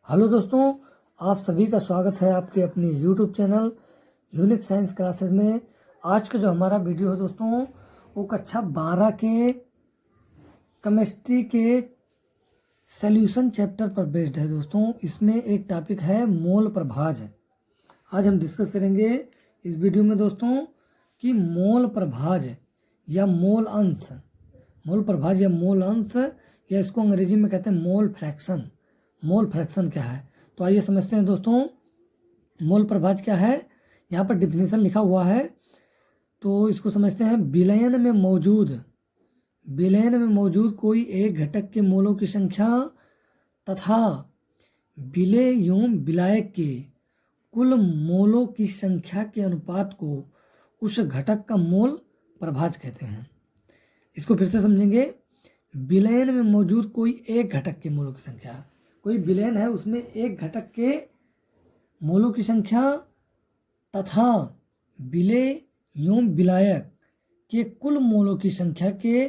Hello दोस्तों, आप सभी का स्वागत है आपके अपनी YouTube channel unique science classes में। आज का जो हमारा वीडियो है दोस्तों, वो कक्षा 12 के केमिस्ट्री के सॉल्यूशन चैप्टर पर बेस्ड है दोस्तों। इसमें एक टॉपिक है मोल प्रभाज। आज हम डिस्कस करेंगे इस वीडियो में दोस्तों कि मोल प्रभाज या मोल अंश, मोल प्रभाज या मोल अंश, या इसको अंग्रेजी में कहते हैं मोल फ्रैक्शन। मोल फ्रैक्शन क्या है, तो आइए समझते हैं दोस्तों। मोल प्रभाज क्या है, यहाँ पर डिफिनेशन लिखा हुआ है, तो इसको समझते हैं। विलयन में मौजूद कोई एक घटक के मोलों की संख्या तथा विलेय एवं विलायक के कुल मोलों की संख्या के अनुपात को उस घटक का मोल प्रभाज कहते हैं। इसको फिर से समझेंगे। विलयन में मौजूद कोई एक घटक के मोलों की संख्या, कोई विलयन है उसमें एक घटक के मोलों की संख्या तथा विलेय एवं विलायक के कुल मोलों की संख्या के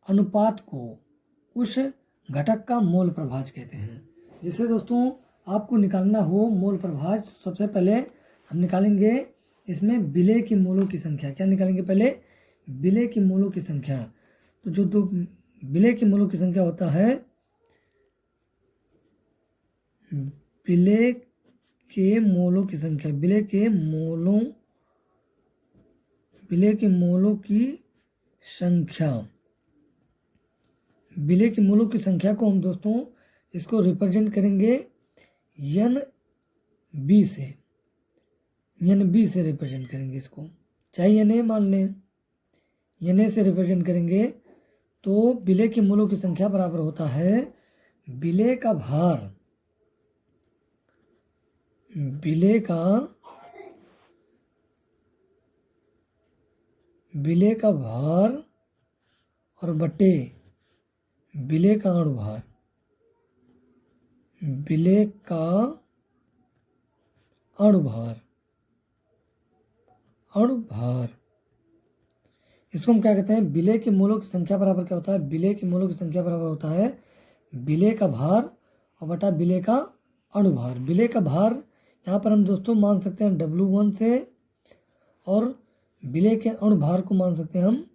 अनुपात को उस घटक का मोल प्रभाज कहते हैं। जिससे दोस्तों आपको निकालना हो मोल प्रभाज, सबसे पहले हम निकालेंगे इसमें विलेय के मोलों की संख्या। क्या निकालेंगे? पहले विलेय के मोलों की संख्या। तो जो दो विलेय के मोलों की संख्या होता है, विलेय के मोलों की संख्या, विलेय के मोलों की संख्या, विलेय के मोलों की संख्या को हम दोस्तों इसको रिप्रेजेंट करेंगे एन बी से रिप्रेजेंट करेंगे इसको, चाहे एन ए मान लें, एन ए से रिप्रेजेंट करेंगे। तो विलेय के मोलों की संख्या बराबर होता है विलेय का भार, विलेय का भार और बटे विलेय का अणुभार, विलेय का अणुभार। इसको हम क्या कहते हैं? विलेय के मोलों की संख्या बराबर क्या होता है? विलेय के मोलों की संख्या बराबर होता है विलेय का भार और बटा विलेय का अणुभार। विलेय का भार यहाँ पर हम दोस्तों मान सकते हैं W1 से, और विलेय के अणुभार को मान सकते हैं हम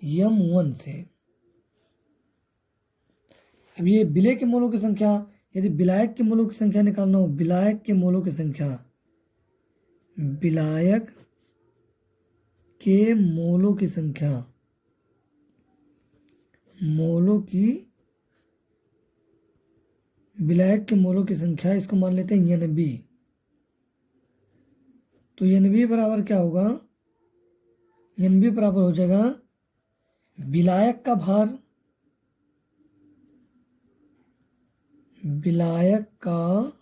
M1 से। अब ये विलेय के मोलों की संख्या, यदि विलायक के मोलों की संख्या निकालना हो, विलायक के मोलों की संख्या, विलायक के मोलों की संख्या, विलायक के मोलों की संख्या, इसको मान लेते हैं NB। तो NB बराबर क्या होगा? NB बराबर हो जाएगा विलायक का भार, विलायक का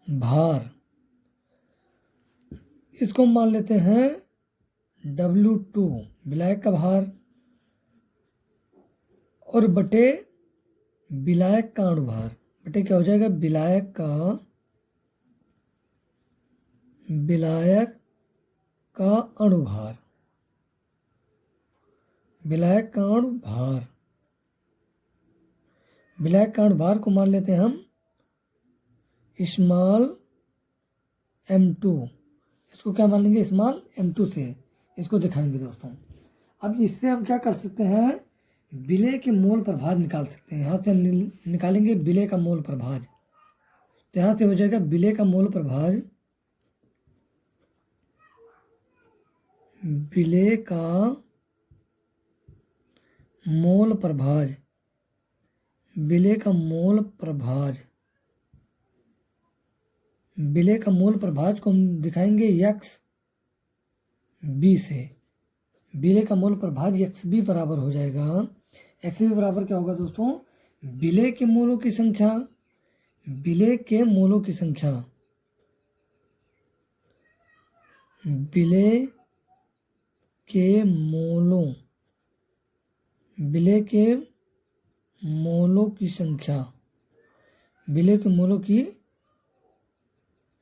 भार, इसको मान लेते हैं W2, विलायक का भार, और बटे विलायक का अणुभार, बटे क्या हो जाएगा? विलायक का अणुभार, विलायक का अणुभार को मान लेते हैं हम स्मॉल m2। इसको क्या मान लेंगे? स्मॉल m2 से इसको दिखाएंगे दोस्तों। अब इससे हम क्या कर सकते हैं? विलेय के मोल प्रभाज निकाल सकते हैं। यहाँ से हम निकालेंगे विलेय का मोल प्रभाज। तो यहाँ से हो जाएगा विलेय का मोल प्रभाज, विलेय का मोल प्रभाज, विलेय का मोल प्रभाज, विलेय का मोल प्रभाज को हम दिखाएंगे XB से। विलेय का मोल प्रभाज XB बराबर हो जाएगा, XB बराबर क्या होगा दोस्तों? विलेय के मोलों की संख्या, विलेय के मोलों की संख्या, विलेय के मोलों की संख्या, विलेय के मोलों की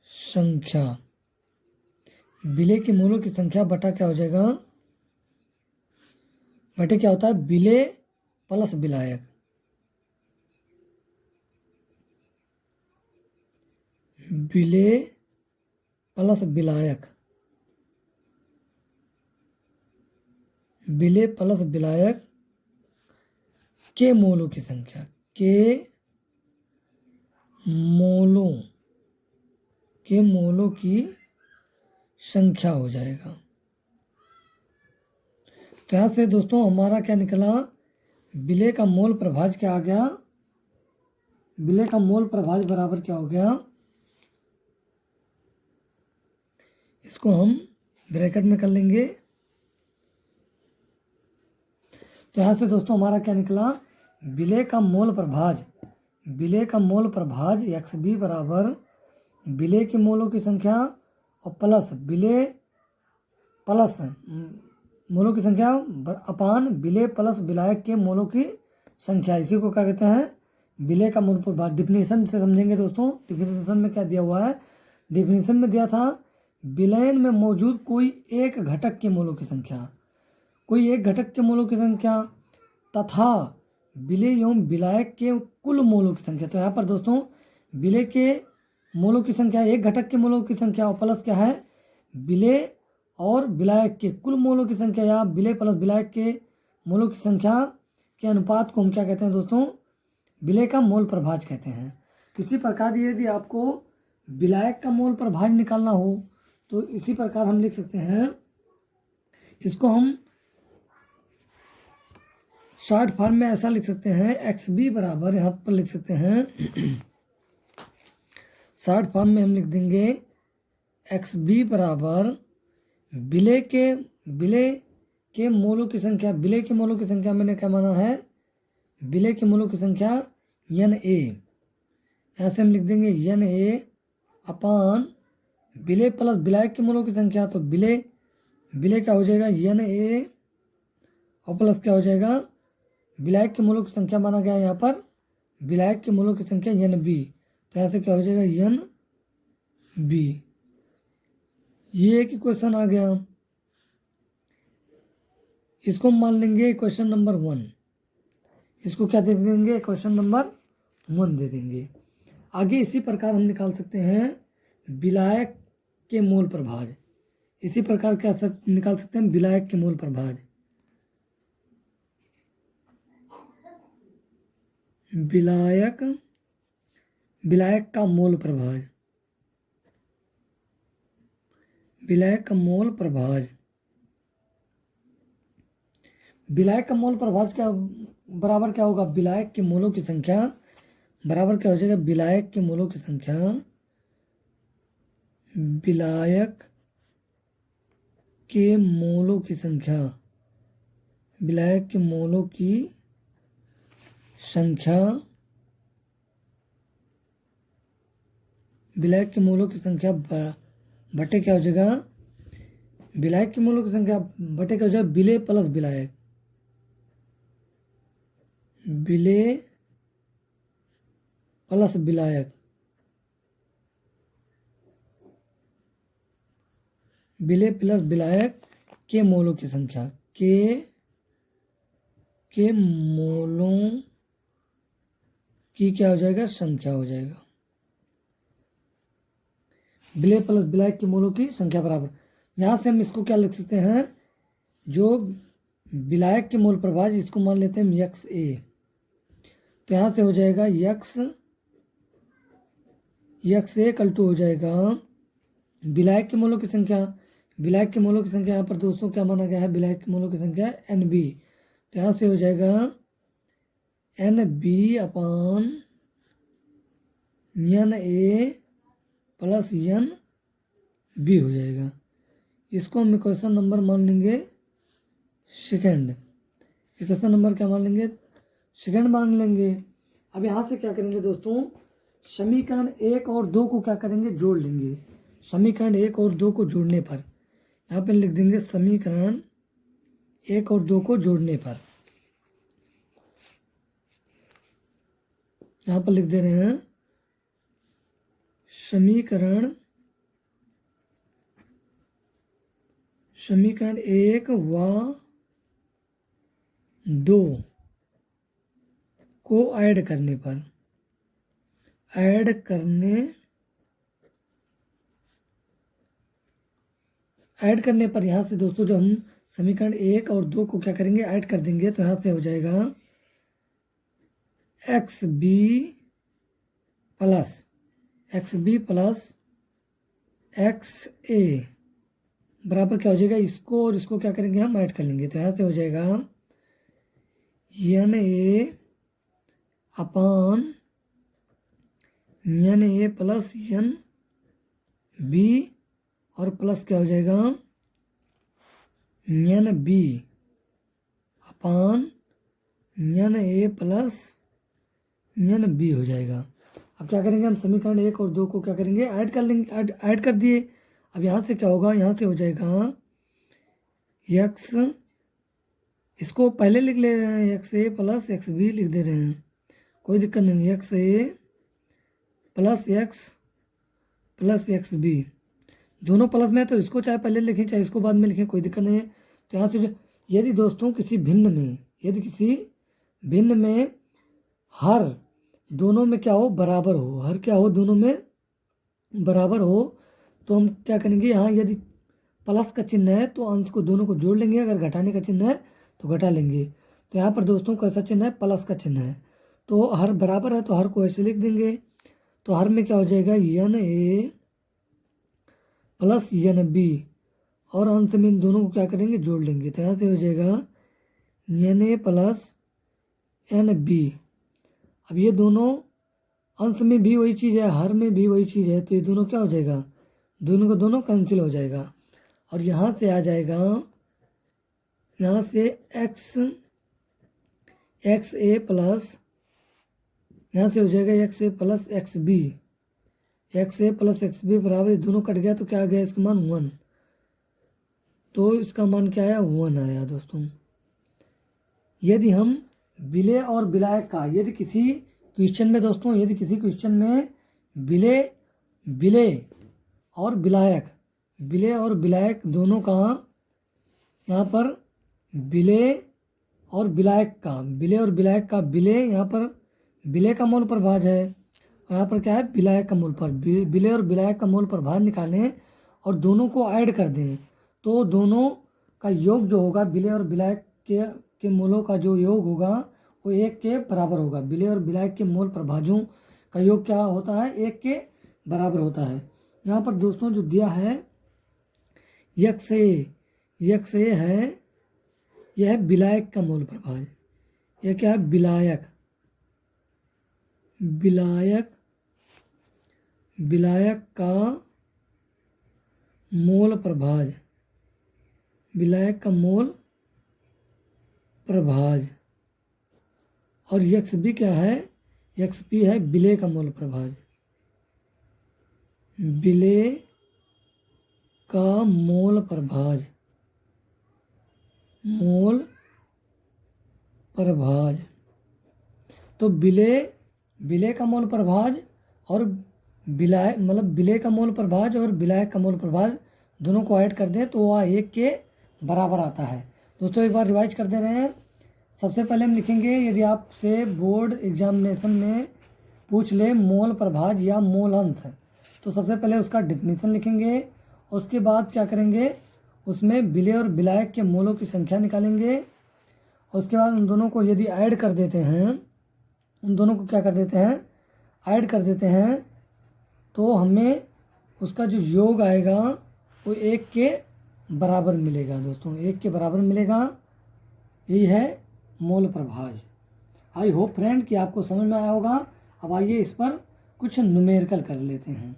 संख्या, विलेय के मोलों की संख्या बटा क्या हो जाएगा? बटे क्या होता है? विलेय प्लस विलायक, विलेय प्लस विलायक, विलेय प्लस विलायक के मोलों की संख्या, के मोलों की संख्या हो जाएगा। तो यहाँ से दोस्तों हमारा क्या निकला, विलेय का मोल प्रभाज्य क्या आ गया, विलेय का मोल प्रभाज्य बराबर क्या हो गया, इसको हम ब्रैकेट में कर लेंगे। तो यहाँ से दोस्तों हमारा क्या निकला, विलेय का मोल प्रभाज्य, विलेय का मोल प्रभाज्य एक्स बी बराबर विलेय के मोलों की संख्या और प्लस विलेय प्लस मोलों की संख्या अपान विलेय प्लस विलायक के मोलों की संख्या, इसी को क्या कहते हैं, विलेय का मोल प्रभाज्य। डिफिनीशन से समझेंगे दोस्तों, डिफिनीशन में क्या दिया हुआ है, डिफिनीशन में दिया था विलयन में मौजूद कोई एक घटक के मोलों की संख्या, कोई एक घटक के मोलों की संख्या तथा विलेय एवं विलायक के कुल मोलों की संख्या। तो यहाँ पर दोस्तों विलेय के मोलों की संख्या, एक घटक के मोलों की संख्या और प्लस क्या है, विलेय और विलायक के कुल मोलों की संख्या या विलेय प्लस विलायक के मोलों की संख्या के अनुपात को हम क्या कहते हैं दोस्तों, विलेय का मोल प्रभाज्य कहते हैं। इसी प्रकार यदि आपको विलायक का मोल प्रभाज्य निकालना हो तो इसी प्रकार हम लिख सकते हैं, इसको हम शॉर्ट फॉर्म में ऐसा लिख सकते हैं, एक्स बी बराबर यहाँ पर लिख सकते हैं शॉर्ट फॉर्म में हम लिख देंगे एक्स बी बराबर विलेय के मोलों की संख्या, विलेय के मोलों की संख्या मैंने क्या माना है, विलेय के मोलों की संख्या एन ए, यहाँ से हम लिख देंगे एन ए अपान विलेय प्लस विलायक के मोलों की संख्या। तो विलेय क्या हो जाएगा एन ए और प्लस क्या हो जाएगा विलायक के मोलों की संख्या माना गया है यहाँ पर विलायक के मोलों की संख्या एन बी। तो यहाँ से क्या हो जाएगा एन बी, ये एक क्वेश्चन आ गया, इसको मान लेंगे क्वेश्चन नंबर 1, इसको क्या दे देंगे, क्वेश्चन नंबर 1 दे देंगे। आगे इसी प्रकार हम निकाल सकते हैं विलायक के मोल प्रभाज्य, इसी प्रकार क्या निकाल सकते हैं विलायक के मोल प्रभाज्य, विलायक का मोल प्रभाज्य, विलायक का मोल प्रभाज्य, विलायक का मोल प्रभाज्य क्या बराबर क्या होगा, विलायक के मोलों की संख्या बराबर क्या हो जाएगा, विलायक के मोलों की संख्या, विलायक के मोलों की संख्या, विलायक के मोलों की संख्या, विलायक के मोलों की संख्या बटे क्या हो जाएगा, विलायक के मोलों की संख्या बटे क्या हो जाएगा विलेय प्लस विलायक, विलेय प्लस विलायक, विलेय प्लस विलायक के मोलों की संख्या, के मोलों की क्या हो जाएगा संख्या हो जाएगा, विलेय प्लस विलायक के मोलों की संख्या बराबर। यहाँ से हम इसको क्या लिख सकते हैं, जो विलायक के मोल प्रभाज्य इसको मान लेते हैं एक्स ए। तो यहाँ से हो जाएगा एक्स ए इक्वल टू हो जाएगा विलायक के मोलों की संख्या, विलायक के मोलों की संख्या यहाँ पर दोस्तों क्या माना गया है, विलायक के मोलों की संख्या एन बी। तो यहाँ से हो जाएगा N B upon N A plus N B हो जाएगा। इसको हम इक्वेशन नंबर मान लेंगे सेकेंड, इक्वेशन नंबर क्या मान लेंगे, सेकेंड मान लेंगे। अब यहाँ से क्या करेंगे दोस्तों, समीकरण 1 और 2 को क्या करेंगे जोड़ लेंगे, समीकरण 1 और 2 को जोड़ने पर यहाँ पे लिख देंगे समीकरण 1 और 2 को जोड़ने पर, यहाँ पर लिख दे रहे हैं समीकरण 1 व 2 को ऐड करने ऐड करने पर यहाँ से दोस्तों जब हम समीकरण 1 और 2 को क्या करेंगे, ऐड कर देंगे, तो यहाँ से हो जाएगा एक्स बी प्लस एक्स ए बराबर क्या हो जाएगा, इसको और इसको क्या करेंगे, हम ऐड कर लेंगे। तो यहाँ से हो जाएगा N A plus N B और प्लस क्या हो जाएगा N B upon N A plus N B हो जाएगा। अब क्या करेंगे, हम समीकरण 1 और 2 को क्या करेंगे, ऐड कर लेंगे, ऐड कर दिए। अब यहाँ से क्या होगा, यहाँ से हो जाएगा एक्स, इसको पहले लिख ले रहे हैं, एक्स ए प्लस एक्स बी लिख दे रहे हैं, कोई दिक्कत नहीं। एक्स ए प्लस एक्स बी दोनों प्लस में है, तो इसको चाहे पहले लिखें चाहे इसको बाद में लिखें, कोई दिक्कत नहीं है। तो यहाँ से यदि दोस्तों किसी भिन्न में हर दोनों में क्या हो, बराबर हो, हर क्या हो, दोनों में बराबर हो, तो हम क्या करेंगे, यहाँ यदि प्लस का चिन्ह है तो अंश को दोनों को जोड़ लेंगे, अगर घटाने का चिन्ह है तो घटा लेंगे। तो यहाँ पर दोस्तों कैसा चिन्ह है, प्लस का चिन्ह है, तो हर बराबर है तो हर को ऐसे लिख देंगे। तो हर में क्या हो जाएगा, N A plus N B, और अंत में इन दोनों को क्या करेंगे, जोड़ लेंगे। तो यहाँ से हो जाएगा N A plus N B. अब ये दोनों अंश में भी वही चीज़ है, हर में भी वही चीज़ है, तो ये दोनों क्या हो जाएगा, दोनों का दोनों कैंसिल हो जाएगा। और यहाँ से आ जाएगा, यहाँ से एक्स ए प्लस, यहाँ से हो जाएगा एक्स ए प्लस एक्स बी, एक्स ए प्लस एक्स बी बराबर, दोनों कट गया तो क्या आ गया, इसका मान 1, तो इसका मान क्या आया, 1 आया दोस्तों। यदि हम विलेय और विलायक का, यदि किसी क्वेश्चन में दोस्तों, यदि किसी क्वेश्चन में विलेय और विलायक दोनों का, यहाँ पर विलेय और विलायक का, विलेय यहाँ पर विलेय का मूल प्रभाज है, और यहाँ पर क्या है, विलायक का मूल पर, विलेय और विलायक का मूल प्रभाज निकालें और दोनों को ऐड कर दें, तो दोनों का योग जो होगा, विलेय और विलायक के मूलों का जो योग होगा वो 1 के बराबर होगा। विलेय और विलायक के मूल प्रभाजों का योग क्या होता है, 1 के बराबर होता है। यहाँ पर दोस्तों जो दिया है एक्स ए है, यह है विलायक का मूल प्रभाज, यह क्या है, विलायक का मूल प्रभाज, विलायक का मूल प्रभाज। और एक्स बी क्या है, एक्स बी है विलेय का मूल प्रभाज, विलेय का मूल प्रभाज, तो विलेय का मूल प्रभाज और विलेय का मूल प्रभाज और विलायक का मूल प्रभाज दोनों को ऐड कर दें तो वह 1 के बराबर आता है। दोस्तों एक बार रिवाइज कर दे रहे हैं। सबसे पहले हम लिखेंगे, यदि आपसे बोर्ड एग्जामिनेशन में पूछ ले मोल प्रभाज या मोल अंश, तो सबसे पहले उसका डिफिनीशन लिखेंगे, उसके बाद क्या करेंगे, उसमें विलेय और विलायक के मोलों की संख्या निकालेंगे, उसके बाद उन दोनों को यदि ऐड कर देते हैं, उन दोनों को क्या कर देते हैं, ऐड कर देते हैं, तो हमें उसका जो योग आएगा वो 1 के बराबर मिलेगा। दोस्तों 1 के बराबर मिलेगा, यही है मोल प्रभाज। आई होप फ्रेंड कि आपको समझ में आया होगा। अब आइए इस पर कुछ न्यूमेरिकल कर लेते हैं।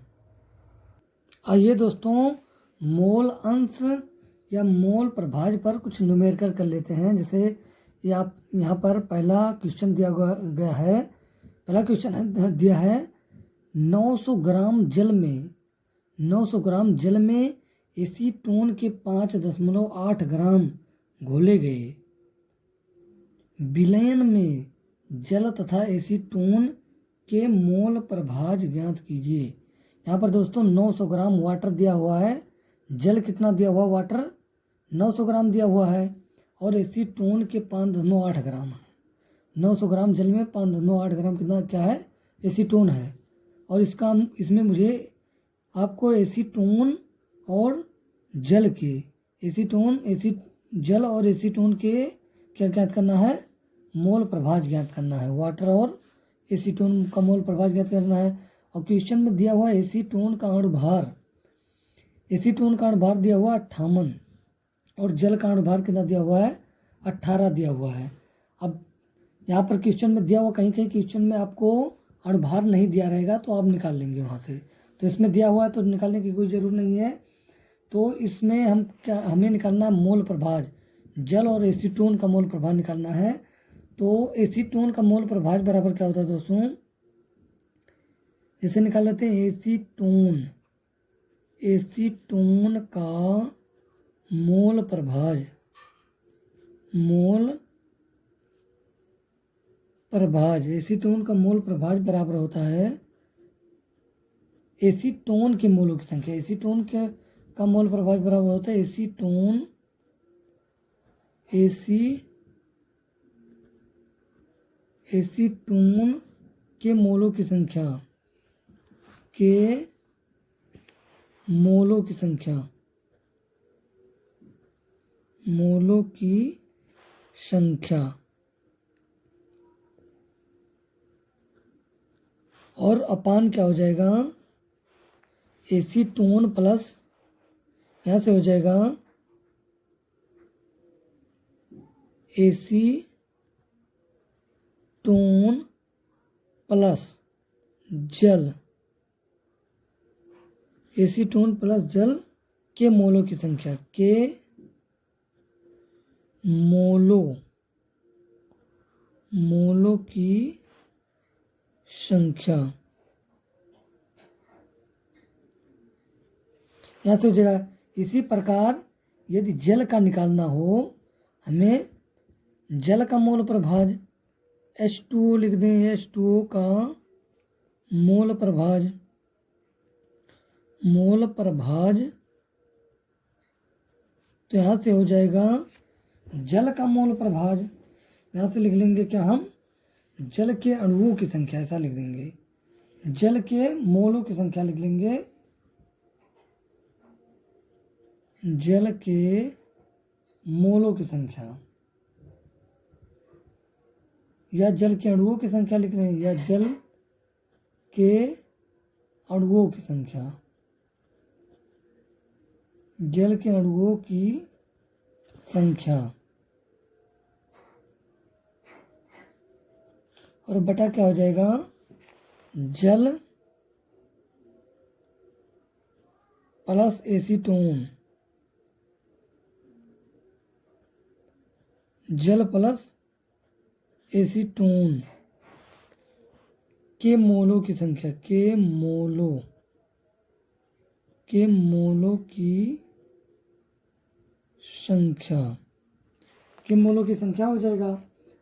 आइए दोस्तों मोल अंश या मोल प्रभाज पर कुछ न्यूमेरिकल कर लेते हैं। जैसे ये आप यहाँ पर पहला क्वेश्चन दिया गया है, पहला क्वेश्चन दिया है 900 ग्राम जल में एसीटोन के 5.8 ग्राम घोले गए। विलयन में जल तथा एसीटोन के मोल प्रभाज ज्ञात कीजिए। यहाँ पर दोस्तों 900 ग्राम वाटर दिया हुआ है, जल कितना दिया हुआ, वाटर 900 ग्राम दिया हुआ है, और एसीटोन के 5.8 ग्राम है। 900 ग्राम जल में 5.8 ग्राम कितना क्या है, एसीटोन है। और इसमें मुझे आपको एसीटोन और जल के जल और एसीटोन के क्या ज्ञात करना है, मोल प्रभाज ज्ञात करना है। वाटर और एसीटोन का मोल प्रभाज ज्ञात करना है। और क्वेश्चन में दिया हुआ एसीटोन का अणुभार दिया हुआ 58 और जल का अणुभार कितना दिया हुआ है, 18 दिया हुआ है। अब यहाँ पर क्वेश्चन में दिया हुआ, कहीं कहीं क्वेश्चन में आपको अणुभार नहीं दिया रहेगा तो आप निकाल लेंगे वहाँ से, तो इसमें दिया हुआ है तो निकालने की कोई ज़रूरत नहीं है। तो इसमें हमें निकालना है मोल प्रभाज, जल और एसीटोन का मोल प्रभाज निकालना है। तो एसीटोन का मोल प्रभाज बराबर क्या होता है दोस्तों, इसे निकाल लेते हैं। एसीटोन का मोल प्रभाज एसीटोन का मोल प्रभाज बराबर होता है एसीटोन के मोलों की संख्या। का मोल प्रभाज बराबर होता है एसीटोन के मोलों की संख्या और अपान क्या हो जाएगा, एसीटोन प्लस, यहाँ से हो जाएगा एसीटोन प्लस जल के मोलों की संख्या, मोलों की संख्या। यहाँ से हो जाएगा। इसी प्रकार यदि जल का निकालना हो, हमें जल का मोल प्रभाज H2O लिख दें, H2O का मोल प्रभाज तो यहाँ से हो जाएगा जल का मोल प्रभाज, यहाँ से लिख लेंगे क्या हम, जल के अणुओं की संख्या, ऐसा लिख देंगे। जल के मोलों की संख्या लिख लेंगे, जल के मोलों की संख्या, या जल के अणुओं की संख्या लिख रहे हैं, या जल के अणुओं की संख्या, जल के अणुओं की संख्या और बटा क्या हो जाएगा, जल प्लस एसीटोन, जल प्लस एसीटोन के मोलों की संख्या, के मोलों की संख्या हो जाएगा।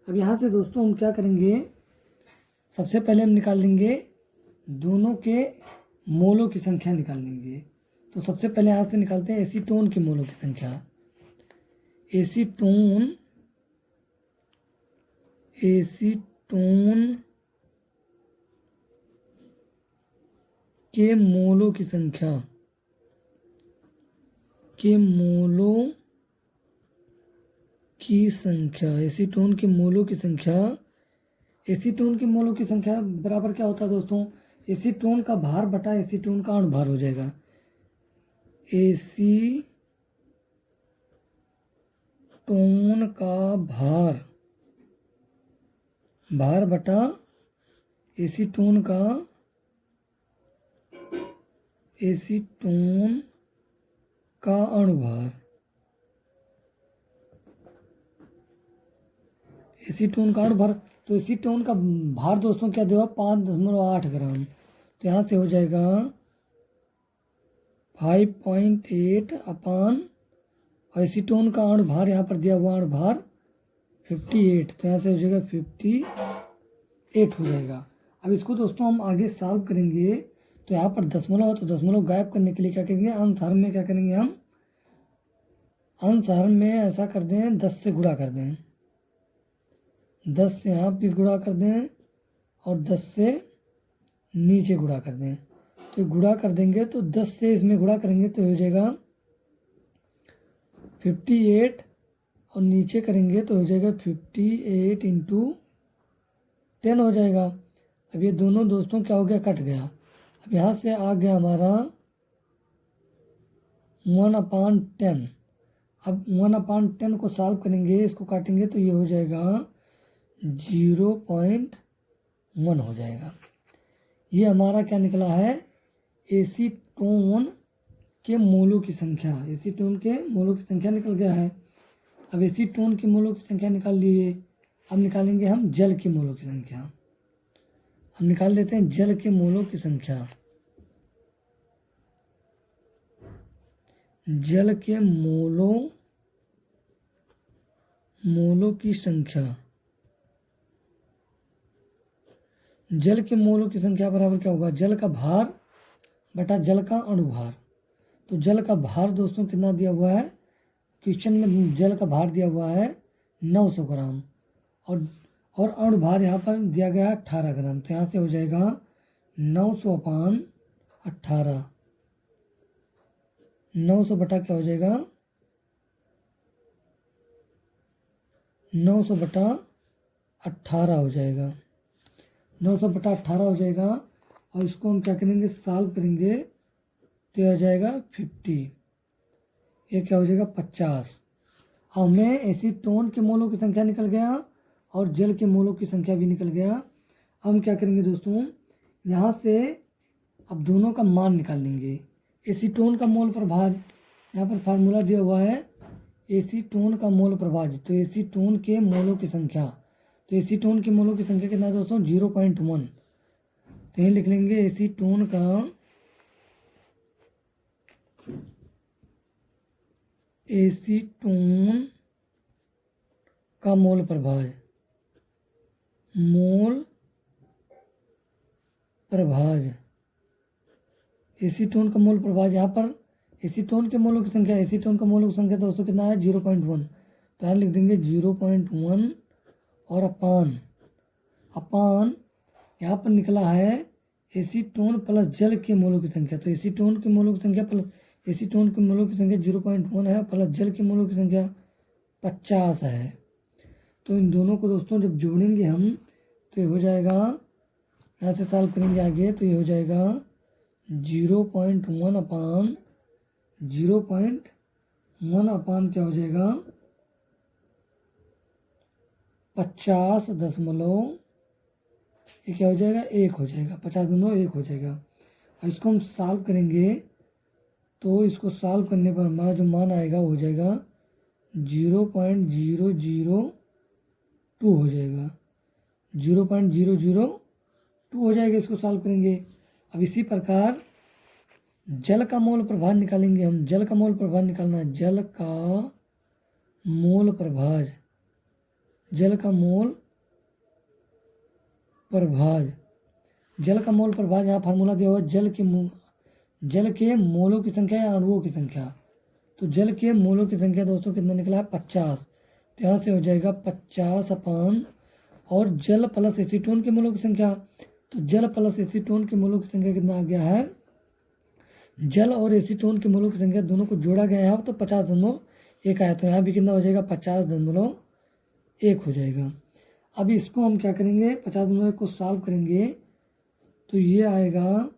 अब यहाँ से दोस्तों हम क्या करेंगे, सबसे पहले हम निकाल लेंगे दोनों के मोलों की संख्या निकाल लेंगे। तो सबसे पहले यहाँ से निकालते हैं एसीटोन के मोलों की संख्या। एसीटोन के मोलों की संख्या, एसीटोन के मोलों की संख्या बराबर क्या होता है दोस्तों, एसीटोन का भार बटा एसीटोन का अणुभार हो जाएगा। एसीटोन का भार बटा एसीटोन का अणुभार, एसीटोन का अणुभार। तो एसीटोन का भार दोस्तों क्या देगा, 5.8 ग्राम। तो यहाँ से हो जाएगा 5.8 अपान, और एसीटोन का अणुभार यहाँ पर दिया हुआ अणुभार 58, तो यहाँ से हो जाएगा 58 हो जाएगा। अब इसको दोस्तों हम आगे सॉल्व करेंगे, तो यहाँ पर दशमलव, तो दशमलव गायब करने के लिए क्या करेंगे, अंश हर में क्या करेंगे हम, अंश हर में ऐसा कर दें 10 से गुणा कर दें, 10 से यहाँ भी गुणा कर दें और 10 से नीचे गुणा कर दें। तो गुणा कर देंगे तो 10 से इसमें गुणा करेंगे तो हो जाएगा 58 और नीचे करेंगे तो हो जाएगा 58 इंटू 10 हो जाएगा। अब ये दोनों दोस्तों क्या हो गया, कट गया। अब यहाँ से आ गया हमारा 1/10। अब 1/10 को सॉल्व करेंगे, इसको काटेंगे तो ये हो जाएगा 0.1 हो जाएगा। ये हमारा क्या निकला है, एसीटोन के मोलों की संख्या। एसीटोन के मोलों की संख्या निकल गया है। अब एसीटोन के मोलों की संख्या निकाल लिए। अब निकालेंगे हम जल के मोलों की संख्या। हम निकाल लेते हैं जल के मोलों की संख्या। जल के मोलों की संख्या। जल के मोलों की संख्या बराबर क्या होगा, जल का भार बटा जल का अणुभार। तो जल का भार दोस्तों कितना दिया हुआ है, क्वेश्चन में जल का भार दिया हुआ है 900 ग्राम और अणुभार यहाँ पर दिया गया है 18 ग्राम। तो यहाँ से हो जाएगा 900/18। 900 बटा क्या हो जाएगा, 900/18 हो जाएगा। 900/18 हो जाएगा। और इसको हम क्या करेंगे, सॉल्व करेंगे तो हो जाएगा 50। ये क्या हो जाएगा 50। हमें एसीटोन के मोलों की संख्या निकल गया और जल के मोलों की संख्या भी निकल गया। अब हम क्या करेंगे दोस्तों, यहाँ से अब दोनों का मान निकाल लेंगे। एसीटोन का मोल प्रभाज, यहाँ पर फार्मूला दिया हुआ है एसीटोन का मोल प्रभाज। तो एसीटोन के मोलों की संख्या, तो एसीटोन के मोलों की संख्या कितना है दोस्तों, 0.1। तो यही लिख लेंगे एसीटोन का मोल प्रभाज। एसीटोन का मोल प्रभाज, यहाँ पर एसीटोन के मोलों की संख्या, एसीटोन का मोलों की संख्या दोस्तों कितना है 0.1। तो यहाँ लिख देंगे 0.1 और अपान यहाँ पर निकला है एसीटोन प्लस जल के मोलों की संख्या। तो एसीटोन के मोलों की संख्या प्लस एसीटोन के मोलों की संख्या 0.1 है, प्लस जल के मोलों की संख्या 50 है। तो इन दोनों को दोस्तों जब जोड़ेंगे हम तो ये हो जाएगा, यहाँ से सॉल्व करेंगे आगे तो ये हो जाएगा 0.1 अपान क्या हो जाएगा 50 ये क्या हो जाएगा 1 हो जाएगा। 50 हो जाएगा। और इसको हम सॉल्व करेंगे तो इसको सॉल्व करने पर हमारा जो मान आएगा वो हो जाएगा 0.002 हो जाएगा। 0.002 हो जाएगा। इसको सॉल्व करेंगे। अब इसी प्रकार जल का मोल प्रभाज निकालेंगे हम। जल का मोल प्रभाज निकालना है। जल का मोल प्रभाज यहाँ फार्मूला दिया हुआ है जल के मोलों की संख्या या अणुओं की संख्या। तो जल के मोलों की संख्या दोस्तों कितना निकला है 50। तो यहाँ से हो जाएगा 50 अपान और जल प्लस एसीटोन के मोलों की संख्या। तो जल प्लस एसीटोन के मोलों की संख्या कितना आ गया है, जल और एसीटोन के मोलों की संख्या दोनों को जोड़ा गया है यहाँ तो 50.1 आया। तो यहाँ भी कितना हो जाएगा 50.1 हो जाएगा। अब इसको हम क्या करेंगे 50.1 को सॉल्व करेंगे तो ये आएगा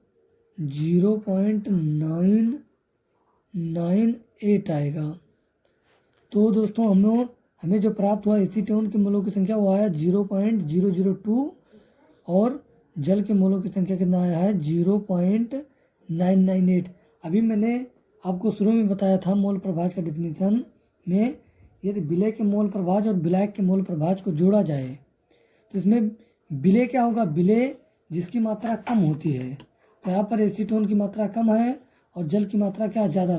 0.998 आएगा। तो दोस्तों हमें जो प्राप्त हुआ एसीटोन के मोलों की संख्या वो आया 0.002 और जल के मोलों की संख्या कितना आया है 0.998। अभी मैंने आपको शुरू में बताया था मोल प्रभाज का डिफिनीशन में, यदि विलय के मोल प्रभाज और विलायक के मोल प्रभाज को जोड़ा जाए तो इसमें विलय क्या होगा, विलय जिसकी मात्रा कम होती है। तो यहाँ पर एसीटोन की मात्रा कम है और जल की मात्रा क्या ज़्यादा।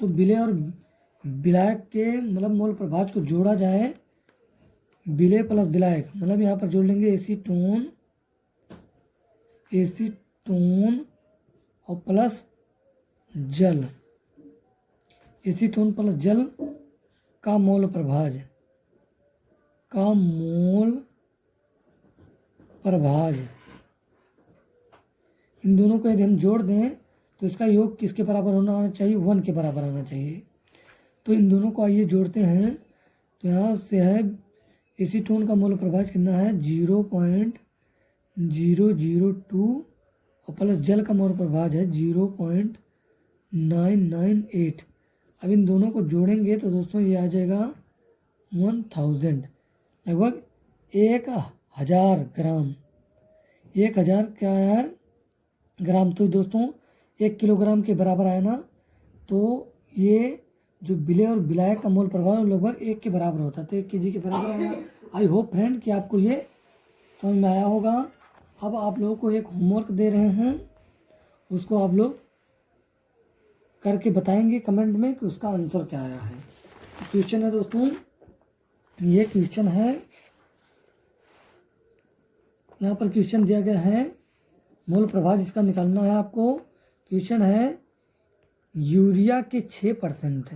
तो विलय और विलायक के मतलब मोल प्रभाज को जोड़ा जाए, विलय प्लस विलायक मतलब यहाँ पर जोड़ लेंगे एसीटोन और प्लस जल। एसीटोन प्लस जल का मोल प्रभाज इन दोनों को यदि हम जोड़ दें तो इसका योग किसके बराबर होना चाहिए, 1 के बराबर आना चाहिए। तो इन दोनों को आइए जोड़ते हैं। तो यहाँ से है एसीटोन का मोल प्रभाज कितना है 0.002 और प्लस जल का मोल प्रभाज है 0.998। अब इन दोनों को जोड़ेंगे तो दोस्तों ये आ जाएगा 1000, लगभग 1000 ग्राम। 1000 क्या है ग्राम, तो दोस्तों 1 किलोग्राम के बराबर आया ना। तो ये जो विलेय और विलायक का मोल प्रभाव लगभग 1 के बराबर होता है, तो 1 kg के बराबर आया। आई होप फ्रेंड कि आपको ये समझ में आया होगा। अब आप लोगों को एक होमवर्क दे रहे हैं, उसको आप लोग करके बताएंगे कमेंट में कि उसका आंसर क्या आया है। क्वेश्चन है दोस्तों, ये क्वेश्चन है, यहाँ पर क्वेश्चन दिया गया है मोल प्रभाव जिसका निकालना है आपको। क्वेश्चन है यूरिया के 6%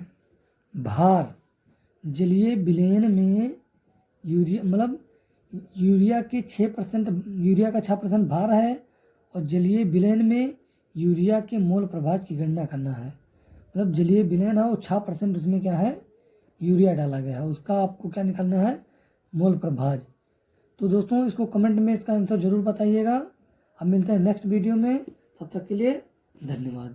भार जलीय विलयन में यूरिया के 6%, यूरिया का 6% भार है और जलीय विलयन में यूरिया के मोल प्रभाव की गणना करना है। मतलब जलीय विलयन है और 6% उसमें क्या है यूरिया डाला गया है, उसका आपको क्या निकालना है मोल प्रभाव। तो दोस्तों इसको कमेंट में इसका आंसर ज़रूर बताइएगा। अब मिलते हैं नेक्स्ट वीडियो में, तब तक के लिए धन्यवाद।